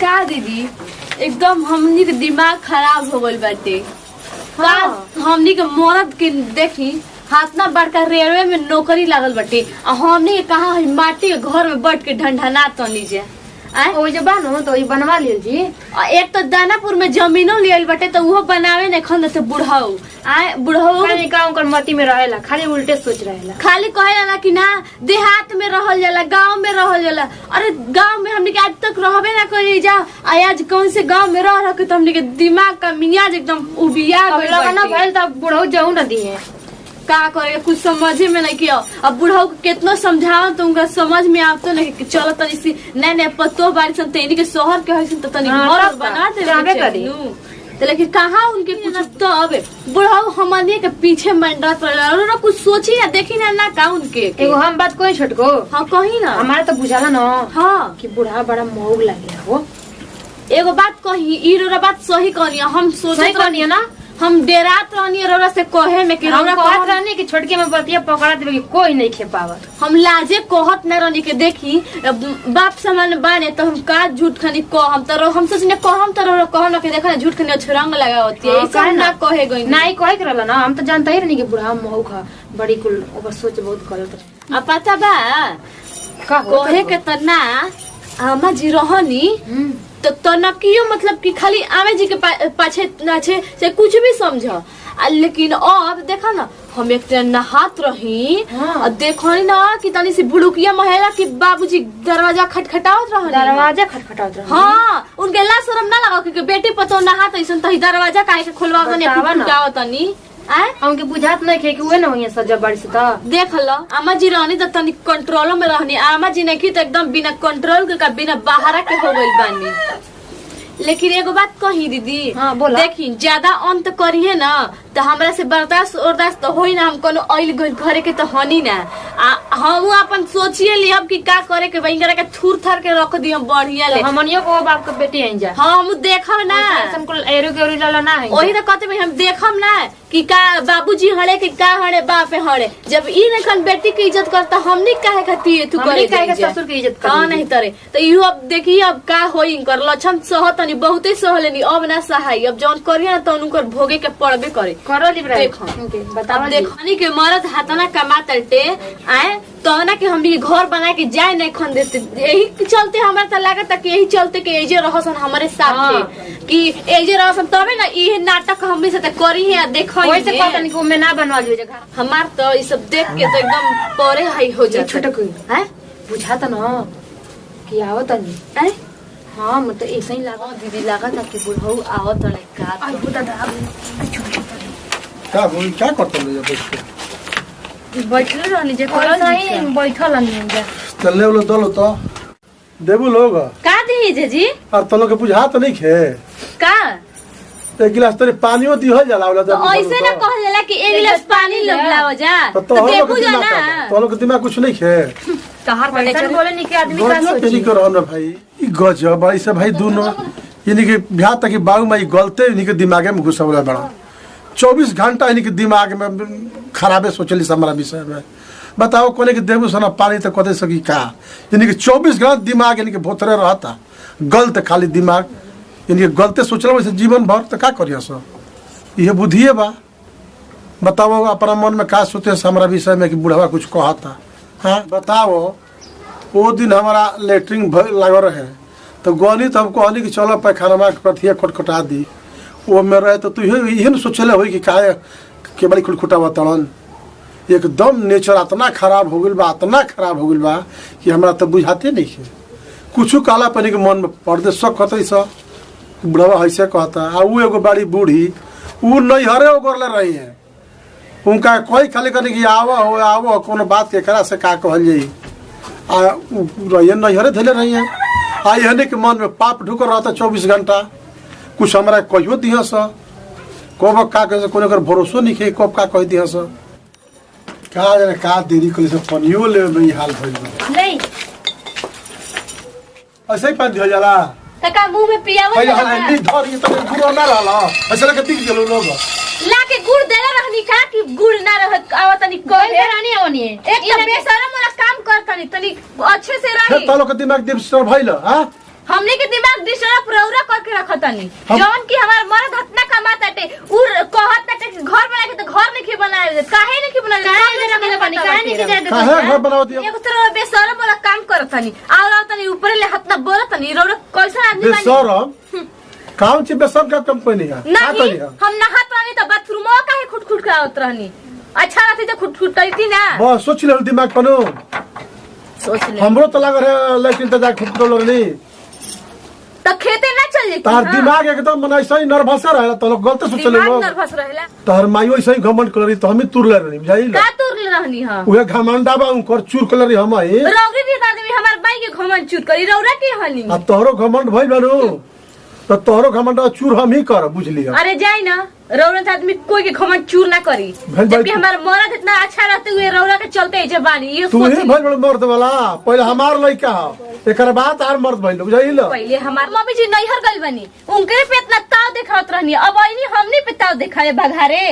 का दीदी एकदम हमनी के दिमाग खराब हो गइल बाटे। हमनी के मरद के देखी हाथ ना बड़का रेलवे में नौकरी लागल बाटे आ हमनी के कहा माटी के घर में बैठ के ढंढना तनी जे ओ जे बानो तो ई बनवा लियल जी। एक तो दानापुर में जमीनो लियल बाटे तो वो बनावे ने खन से बुढ़ाऊ बुढ़ाऊ खाली गांव कर मती में रहेला, खाली उल्टे सोच रहेला, खाली कहेला ना कि ना देहात में रहल जाला, गांव में रहल जाला। अरे गांव में हमनी के आज तक रहबे ना करी जा, आज कौन से गांव में रह के तो हमनी के दिमाग का मियाज एकदम उबिया गइल बाटे। ना भइल त बुढ़ऊ जाऊ न दिए का करे, कुछ समझे में नहीं किया। अब बुढ़ाऊ को कितना समझाओ तो उनका समझ में आवतो नहीं कि चलो तनी सी नए पत्तो बारी सन तेनी के शहर के हइसन तो तनी घर बना दे तो लेकिन कहाँ उनके कुछ तो अब बुढ़ाऊ हमने के पीछे मंडरात पड़े कुछ सोची ना देखी ना का उनके एगो हम बात कोई छोटको। हाँ कही ना, हमारा तो बुझाला ना हाँ कि बुढ़ा बड़ा मौग लगे हो। एगो बात कही ई रोरा बात सही कहनी, हम सोचे कहनी ना हम डेरात रहनी रोरा से कहे में कि रोरा कहत रहनी कि छोटके में बतिया पकड़ा देबे कि कोई नहीं खे पावत। हम लाजे कहत न रहनी के देखी बाप समान बाने तो हम का झूठ खनी कहम तो हम सोचने कहम तो कहम के देखा झूठ खनी रंग लगा होती है ऐसा ना कहे गई नहीं कहे के रहला ना। हम तो जानता ही रहनी कि बुढ़ा मौग है बड़ी कुल ओकर सोच बहुत गलत है। आ पता बा कहे के त ना अम्मा जी रहनी तो तनकियो मतलब कि खाली आमे जी के पाछे नाचे से कुछ भी समझ लेकिन अब देखा ना हम एक नहात रही और देखनी ना कि तनी सी बुड़ुकिया महिला की बाबूजी दरवाजा खटखटावत रहे। हाँ उनके ला शरम ना लगा कि बेटी पतो नहात ऐसन तही दरवाजा काहे के खोलवावत तनी हमके बुझात नहीं खे कि उहे न होइए सजा बड़ी से त देख लो अम्मा जी रहनी तो तनी कंट्रोल में रहनी, अम्मा जी नहीं तो एकदम बिना कंट्रोल के बिना बाहर के हो गई बानी। लेकिन एगो बात कही दीदी, हाँ, बोला। देखी ज्यादा अंत करिए ना तो हमरा से बर्दाश्त तो होई ना, हम कोनो ऑयल घरे के तो हनी ना हम अपन सोचिए ली अब कि का करे के वही के थूर थार के रख दी हम बढ़िया ले हमनियो को बाप के बेटी आई जा। हाँ हम देखब ना हमको एरो के ओरी लाला ना है वही तो कहते भाई हम देखब ना कि का बाबूजी हड़े कि का हड़े बाप हड़े। जब ई नखन बेटी की इज्जत करता हमनी काहे खाती तू करे काहे ससुर की इज्जत कर हां नहीं तरे तो इहो अब देखिए अब का होई कर लक्षण सहतनी बहुते सहलेनी अब ना सहाय अब जौन करिया त उनकर भोगे के पड़बे करे करो लिब्रा देखो बताओ देखनी के मरद हाथना कमा तलटे आए तो ना कि हम घर बना के जाए नहीं खन देते। यही चलते हमारे तो लागत कि यही चलते कि एजे रहसन हमारे साथ कि एजे रहसन तबे ना ये नाटक हमनी से करी है देखो वैसे पता नहीं को में ना बनवा लियो जगह हमार तो ये सब देख के तो एकदम परे हाई हो जाता छोटा कोई है बुझाता ना कि आवत नहीं है। हां मत तो ऐसे ही लागा दीदी लागा था कि बुढ़ऊ आवत है का आई बुदा दा का बोल क्या करत ले बैठ के बैठल रहनी जे करल नहीं बैठल नहीं जा चलने वाला दल तो देबू लोग का दी जे जी और तनो के बुझा तो नहीं खे का एक गिलास तरे पानियो दिहल जाला वाला तो ऐसे ना कहल जाला कि एक गिलास पानी लाओ जा तो देखू जा ना तो लोग के दिमाग कुछ नहीं खे तहार पैसा बोले नहीं कि आदमी का गजब तेरी सोची करो ना भाई ई गजब भाई से भाई दोनों यानी कि बिहार तक बाबू माई गलते इन्हीं के दिमाग में घुसवला बड़ा 24 घंटा इन्हीं के दिमाग में खराबे सोचली हमारा विषय में बताओ कोने के देबू सना पानी तो कदे सकी का यानी कि 24 घंटा दिमाग यानी कि भोतरे रहता गलत खाली दिमाग यानी कि गलते सोचला वैसे जीवन भर तो का करिया सो ये बुद्धिए बा बताओ अपना मन में का सोचे हमारा विषय में कि बुढ़वा कुछ कहता। हाँ बताओ वो दिन हमारा लेटरिन लग रहे तो गनी तो हमको कहनी कि चलो पैखाना प्रथिया खटखटा दी वो में रहे तो यही न सोचले हो कि काहे के बड़ी खुटखुटावा तड़न एकदम नेचर इतना खराब हो गई बा इतना खराब हो गई बा कि हमरा तो बुझाते नहीं है कुछ काला पानी के मन में पर्दे शक कहते सब बुढ़वा ऐसे कहता आ वो एगो बड़ी बूढ़ी वो नैहरे ओगरले रही है उनका कोई खाली करने की आवो कोनो बात के करा से का कहल जाई आ रही नैहरे धैले रही है आ यहने के मन में पाप ढुकर रहता 24 घंटा कुछ हमारा कहियो दिह स कब का कहे कोनो कर भरोसो नहीं खे कब का कह दिह स का जाने का देरी कर से पनियो ले में हाल भइल नहीं ऐसे ही पानी दिया जाला तका मुंह में पियावल भाई हाल नहीं धर ये तो गुड़ ना रहला ऐसे लगे टिक गेलो लोग लाके गुड़ देला रहनी का कि गुड़ ना रहत आवत तनी कहे रानी आवनी है एक तो बेशरम वाला काम कर तनी अच्छे से रही फिर तालो के दिमाग डिस्टर्ब भइल हां हमने के दिमाग डिस्टर्ब रौरा करके रखत तनी हम- जौन की हमार मर्द हतना कमाताटे उ कहत ताटे कि घर बना के तो घर नहीं बनाए दे काहे नहीं बनाए काहे नहीं के जाए काहे घर बनाओ दिया एक तरह बेसरम वाला काम करत तनी और तनी ऊपर ले हतना बोलत तनी रौरा कैसा आदमी बानी बेसरम काम ची बेसरम का कंपनी है का नहीं करी है हम नहात रहनी तो बाथरूम काहे खुट करावत रहनी अच्छा रहती तो खुट करती ना बस सोच ले दिमाग पनो सोच ले हमरो तो लग रहे लेकिन तो जा खुद तो लगनी तो खेते ना चल जेती तार दिमाग एकदम मन ऐसा ही नर्वस रहे तो लोग गलत सोच ले दिमाग लोग नर्वस रहेला तार माइयो ऐसा ही घमंड करी तो हम ही तुर ले रहनी बुझाई का तुर रहनी हां उहे घमंडा बा उनकर चूर कलरी हम आई रौरी भी आदमी हमार बाई के घमंड चूर करी रौरा के हनी आ तोहरो घमंड भइल बानू तो तोहरो घमंड चूर हम ही कर बुझली अरे जाई ना रौरा से आदमी कोई के घमंड चूर ना करी भाई- जबकि हमार मर्द इतना अच्छा रहते हुए रौरा के चलते है जबानी ये तू सोच ही भइल बड़ मर्द वाला पहले हमार लइका हो एकर बाद आर मर्द भइल बुझाइल पहले हमार मम्मी जी नैहर गइल बनी उनके पे इतना ताव दिखावत रहनी अब आईनी हमनी पे ताव दिखाए भगारे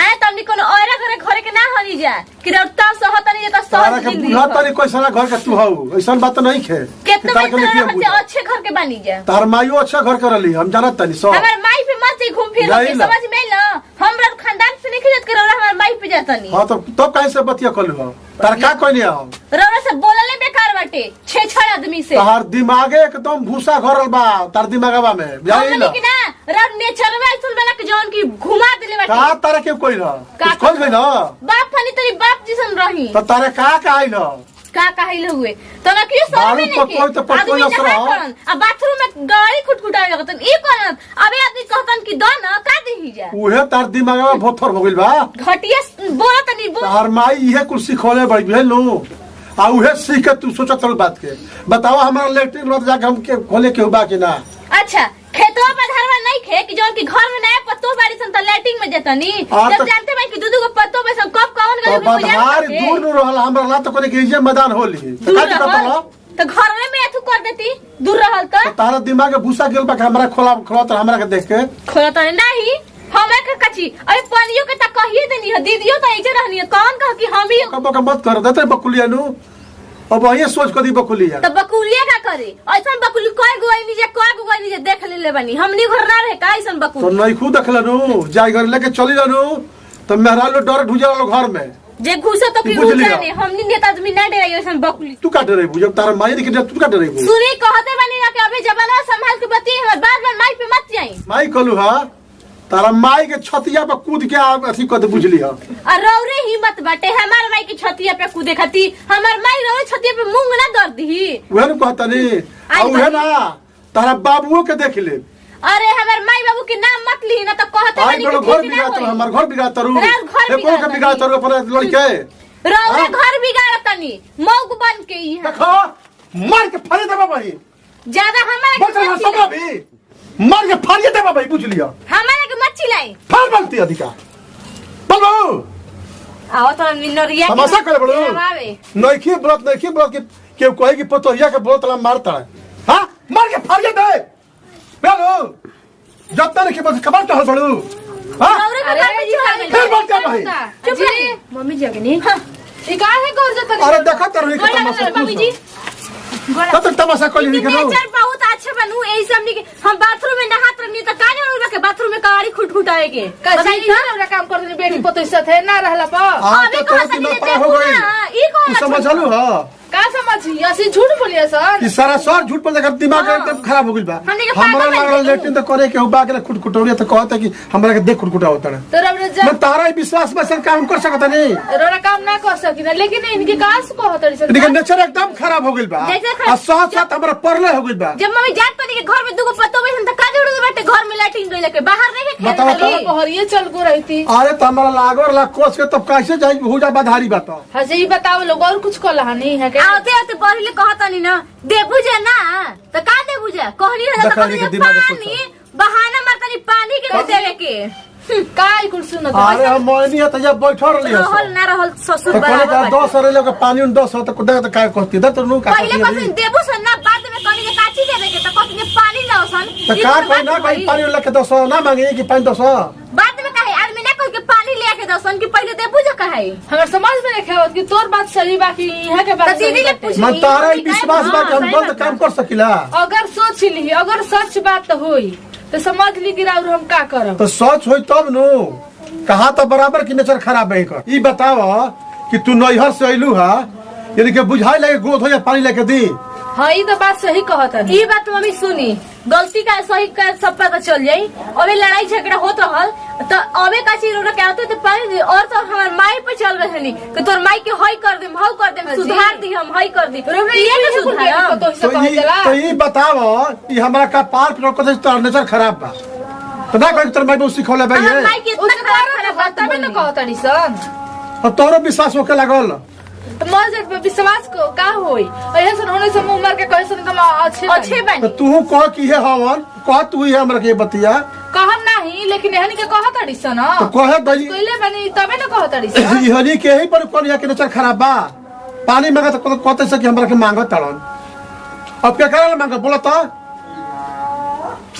आए तमनी कोनो औरा घरे के ना हनी जा कि रौता सहत नहीं जाता तारा सहत के जिंदगी बुझा तारी कोई सारा घर के तू हऊ ऐसा बात नहीं खे कितना तारा के लिखिए हम बुझा अच्छे घर के बनी जा तार माइयो अच्छा घर करली हम जानत तनी सब हमार माई पे मत ही घूम फिर जाई के ना। समझ में आइल हमरा खानदान से नहीं खिजत के रौरा हमार माई पे जातनी हां तो तब काहे से बतिया कलू हो तार का कोई नहीं हो रौरा से बोलले बेकार बाटे छेछड़ आदमी से तार दिमागे एकदम भूसा घरल बा तार दिमागवा में बुझाइल हमनी की ना रब नेचर में ऐसन बना के जौन की घुमा देले का बाटे तारा के कोई रह का कुछ खोज गई ना बाप फनी तेरी बाप जिसन रही तो तारे का आइल हो का कहले हुए तो ना क्यों सर बालू में नहीं पटोई तो पटोई आदमी असर नहा हो। करन अब बाथरूम में गाड़ी खुटखुटाए लगतन ई करन अबे आदमी कहतन कि द ना का देही जा उहे तार दिमागवा भोथर हो गइल बा घटिया बोलत नहीं बोल तार माई इहे कुल सिखोले बड़ी भेलू आ उहे सीख के तू सोचत चल बात के बताओ हमारा इलेक्ट्रिक लत जाके हम के खोले के हुआ कि ना अच्छा खेतवा पर धरवा नहीं खे कि जौन की घर में नया पत्तो बाड़ी सन त लाइटिंग में जतनी हाँ, जब तो- जानते भाई कि दूध को पत्तो में सब कब कौन तो गए बधार दूर न रहल हमरा ला तो कोने के इजे मैदान होली तो दूर का दिक्कत रहल होला तो घर में एथु कर देती दूर रहल तो तो तारा दिमाग में भूसा गेल बा कि हमरा खोला तो हमरा के देख के खोला तो नहीं हमें का कची अरे पानियो के त कहिए देनी है दीदियो तो ऐसे रहनी है कौन कह कि हम ही कब का मत कर देते बकुलिया नु अब ये सोच को दी बकुलिया तो बकुलिया का करे ऐसा बकुली कोई गोई नहीं देख ले बनी हमनी घर ना रहे का ऐसा तो बकुली नहीं खुद देखल नु जाय घर लेके चली जानु तो मेहरा लो डर ढुजा लो घर में जे घुसे तो की बुझ लिया। घुसा नहीं हमनी नेता आदमी ना डरे ऐसा बकुली तू का डरे बुझ तारा माई के तू का डरे बुझ सुनी कहते बनी ना कि अभी जमाना संभाल के बती है बार बार माई पे मत जाई माई कहलू हा तारा माई के छतिया पर कूद के अथी कद बुझली हा और रौरे हिम्मत बाटे हमार माई की छतिया पे कूदे खाती हमार माई रौरे छतिया पे मूंग ना दर दी उहे न कहता नी आ उहे ना तारा बाबुओ के देख ले अरे हमार माई बाबू के नाम मत ली ना तो कहते आई बनी बड़ो कि घर ठीक ना बिगाड़ होई हमर घर बिगाड़ तरू रात घर एको के बिगाड़ बिगाड़ तरू अपन लड़के रौरे हाँ? घर बिगाड़ तनी मौग बन के ही है देखो मार के फाड़े देबा भाई ज्यादा हमारे बच रहा सब अभी मार के फाड़िए देबा भाई बुझ लिया हमारे के मत चिल्लाई फाड़ बनती अधिका बोलो आओ तो मिनरिया तमाशा करे बड़ो आवे नइखी ब्रत के केहू कहे कि पतोहिया के बोलत ला मारता है हां मार के फाड़िए दे बोलो जत्ता ने के बस खबर तो हल बड़ो हां रौरे के घर में चुरा गइल फिर बोलते भाई चुप रही मम्मी जगनी ई का है कर जत अरे देखो तो रही गोला तमाशा मम्मी जी तब तक तमाशा कोई नहीं करो नेचर बहुत अच्छा बनू ऐ सब नहीं हम बाथरूम में नहात रहनी त का जरूर के बाथरूम में कवाड़ी खुटखुटाए के कैसे ही हमरा काम कर बेटी पोतो साथे ना रहला पा हां अबे तो कहाँ तो से दिमाग मिले पर हो गई देखो ना, ई कौन तू समझलू हां का समझी ऐसे झूठ बोलिए सर कि सारा सर झूठ पर देखा दिमाग हाँ। एकदम खराब हो गइल बा हमने के हमरा पागल लागल बन लेटिन तो करे के हुबा के खुटखुटौरिया तो कहता कि हमरा के देख खुटखुटा होता है तो रब जा मैं तारा ही विश्वास में सर काम कर सकता नहीं रोना काम ना कर सकिन लेकिन इनके का से कहत रही सर लेकिन नेचर एकदम खराब हो गइल बा जैसे खराब- आ साथ साथ हमरा परले हो गइल बा जब मम्मी जात पनी के घर में दुगो पत्तो बैठन त का जरूर बाटे घर में लैट्रिन गइल के बाहर नहीं के बताओ खेल तो। खाली बहरिए चल को रही थी अरे तो हमरा लागो ला कोस के तब कैसे जाई हो जा बाधारी बात हजे ही बताओ लोग और कुछ कहला नहीं है के आते आते पहिले कहतनी ना दे बुझे ना त का दे बुझे कहनी है त देखा नहीं के कहनी दिमाग में पानी बहाना मारतनी पानी के देवे के काय कुछ सुनो अरे हम मोइनी है तो जब बैठल रही रहल ना रहल ससुर तो कहले बराबर का बाटे। 10 अरे लोग पानी उन 10 तो कुदा तो काय कहती दा तो नु का पहिले कसन देबो सन ना बाद में कहनी के काची देवे के त कहनी के पानी ना सन तो का कोई ना कोई पानी लेके 10 ना मांगे कि 5 10 बाद में कहे आदमी ना कह के पानी लेके दसन कि पहिले दे बुझे कहे हमार समझ में नहीं आवत कि तोर बात सही बा कि यहाँ के बात तो दीदी सही के बाटे। पूछ मन तारा ही विश्वास बा कि हम सही गलत बात काम कर सकिला। अगर सोच ली अगर सच बात हुई तो समझ ली कि राउर हम का करब। तो सच होई तब नो कहा तो बराबर की नजर खराब है कर। ई बताव कि तू नैहर से अइलू हा यानी कि बुझाई लगे गोद हो या पानी लेके दी। हाँ ये तो बात सही कहत है। ये बात मम्मी सुनी गलती का सही का सब पता चल जाई। अबे लड़ाई झगड़ा होत रहल तो अबे का चीज ओरा क्या होते तो पानी और तो हमार माई पे चल रहनी कि तोर माई के हई कर देम हौ कर देम सुधार दी हम हई कर दी ये के सुधार तो ई बताव कि हमरा का पार पर तोर नजर खराब बा तो ना कोई तोर माई बहुत सिखौले भाई हमार है माई के इतना खराब बात तबे न कहतड़ी सन। और तोरो विश्वास होके लागल। तो मर जात पे विश्वास को का होई ऐसा सुन होने से मुंह मार के कहे सुन तुम अच्छे तो बनी तू कह कि है हवन कह तू ही हमरा के बतिया कहम नहीं लेकिन एहन के कहतड़ी सन तो कहे दई कोइले बनी तबे न कहतड़ी सन। इहनी के ही पर कोन या के नजर खराब बा पानी मांगा तो कहते से कि हमरा के मांगत तड़न। अब क्या करे मांग बोला तो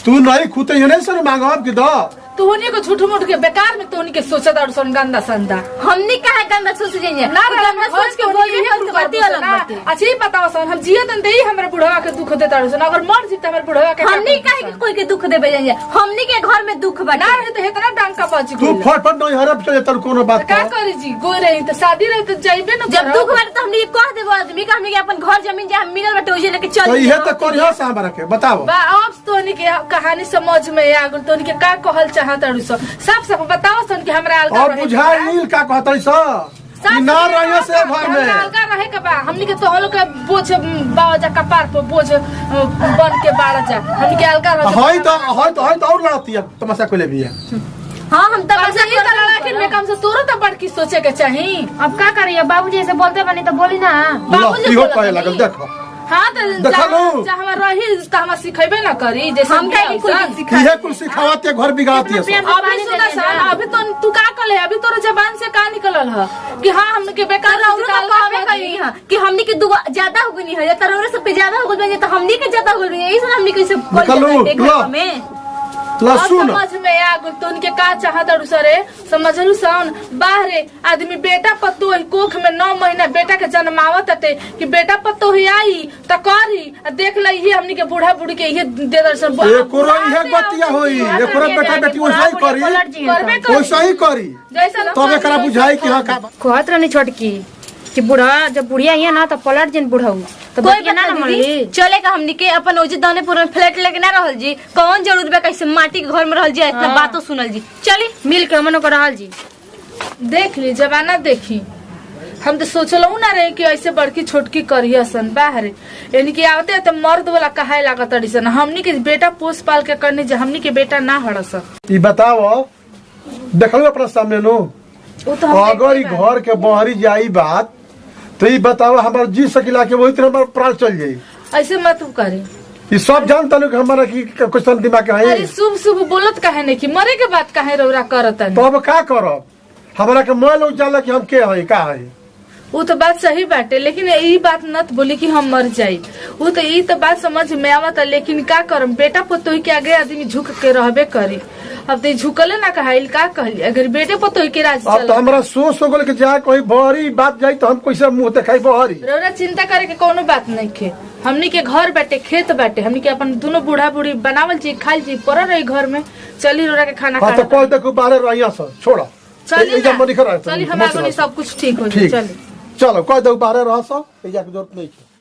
तू नहीं खुद ही नहीं सर मांगो अब कि दो तू होनी को झूठ मूठ के बेकार में तू होनी के सोचत और सन गंदा संदा हमने कहा गंदा सोच जाइए ना गंदा सोच के बोल रही है तो बात ही अलग बात है। अच्छा ही बताओ सन हम जियत न देई हमरे बुढ़वा के दुख देता सन अगर मर जीत हमरे बुढ़वा के हमने कहा कि कोई के दुख देबे जाइए हमने के घर में दुख बा ना रहे तो इतना डंका बच तू गई फटफट नहीं हरब चले तर कोनो बात का करी जी गोई रही तो शादी रही तो जाइबे न जब दुख बाटे तो हमने ये कह देबो आदमी का हमने के अपन घर जमीन जहां मिलल बाटे ओजे लेके चल तो ये तो कोरिया से हमरा के बताओ बा अब तोनी के कहानी समझ में आ गल तोनी के का कहल चाहत अड़ू सब सब बताओ सन कि हमरा अलगा और रहे बुझाई नील का कहतई स कि ना रहियो से घर में अलगा रहे के बा हमनी के तो हम लोग के बोझ बाजा कपार पर बोझ बन के बाड़ जा हमनी के अलगा रहे हई तो और लड़ती है तमाशा कोले भी है। हां हम तब कम से ये लड़की में कम से तोरो तो बड़की सोचे के चाहिए। अब का करिए बाबूजी ऐसे बोलते बनी तो बोली ना। बाबूजी इहो बोलत कहे नहीं। लागल देखो हाँ तो देखा नु। जहाँ रही तो हम सिखेबे ना करी जैसे हम कहीं कुछ सिखा इहे कुल सिखावत है घर बिगाड़ती है सब। अभी सुना सन अभी तो तू का कले अभी तोरा जबान से का निकलल है कि हाँ हमने के बेकार और का कहबे करी हां कि हमने के दुआ ज्यादा हो गई है तरोरे सब पे ज्यादा हो गई तो हमने के ज्यादा हो गई है इसलिए हमने कैसे निकलो, में लहसुन समझ में आ गल तो उनके का चाहत अड़ू सरे समझलू सन बाहरे आदमी बेटा पत्तो ही कोख में 9 महीना बेटा के जन्मावत हते कि बेटा पत्तो ही आई त करी देख लई ही हमनी के बूढ़ा बूढ़ी के ये दे दर्शन एकोरो इहे बतिया होई एकोरो बेटा बेटी वैसा ही करी करबे कर वैसा ही करी जैसा तब एकरा बुझाई कि हां का कहत रहनी छोटकी कि बूढ़ा जब बुढ़िया है ना तो पलट जिन बूढ़ाऊ तो कोई बतिया ना ना मरली। चलेगा हमनी के अपन ओजे दानेपुर में फ्लैट लेके ना रहल जी कौन जरूरत बा कैसे माटी के घर में रहल जी इतना बातों सुनल जी चली मिल के हमनो करहल जी। देख ली जमाना देखी हम तो सोचलू ना रहे कि ऐसे बड़की छोटकी करिया सन बाहर यानी कि आवते तो मर्द वाला कहाय लागत अड़ी सन हमनी के बेटा पोस पाल के करने जे हमनी के बेटा ना हड़स ई बताओ देखलो अपना सामने नो वो तो हम अगर ई घर के बाहरी जाई बात तो ई बताओ हमार जी सकिला के वही तरह हमार प्राण चल जाई। ऐसे मत करे ई सब जानता लो कि हमारा की कुछ दिमाग है अरे शुभ शुभ बोलत काहे नहीं कि मरे के बात काहे रौरा करत तो अब का करब हमरा के मोह लोग जाला कि हम के हई का हई। वो तो बात सही बाटे लेकिन ई बात नत बोली कि हम मर जाई वो तो ई तो बात समझ में आवत लेकिन का करम बेटा पुतोही के आगे आदमी झुक के रहबे करी अब तो झुकले ना कहाइल का कहली अगर बेटे पुतोही के राज अब तो हमरा सोच हो गल कि जा कोई बहरी बात जाई तो हम कैसे मुंह देखाई बहरी। रौरा चिंता करे के कोनो बात नहीं खे हमनी के घर बाटे खेत बाटे हमनी के अपन दोनों बूढ़ा बूढ़ी बनावल जी खाइल जी पर रही घर में चली रौरा के खाना हाँ तो खा कोई देखो बाहर रहिया सब छोड़ा चली एजा मनी खरा चली हमारे सब कुछ ठीक हो जाए ठीक चली चलो कोई देखो बाहर रह सब एजा के जरूरत नहीं है।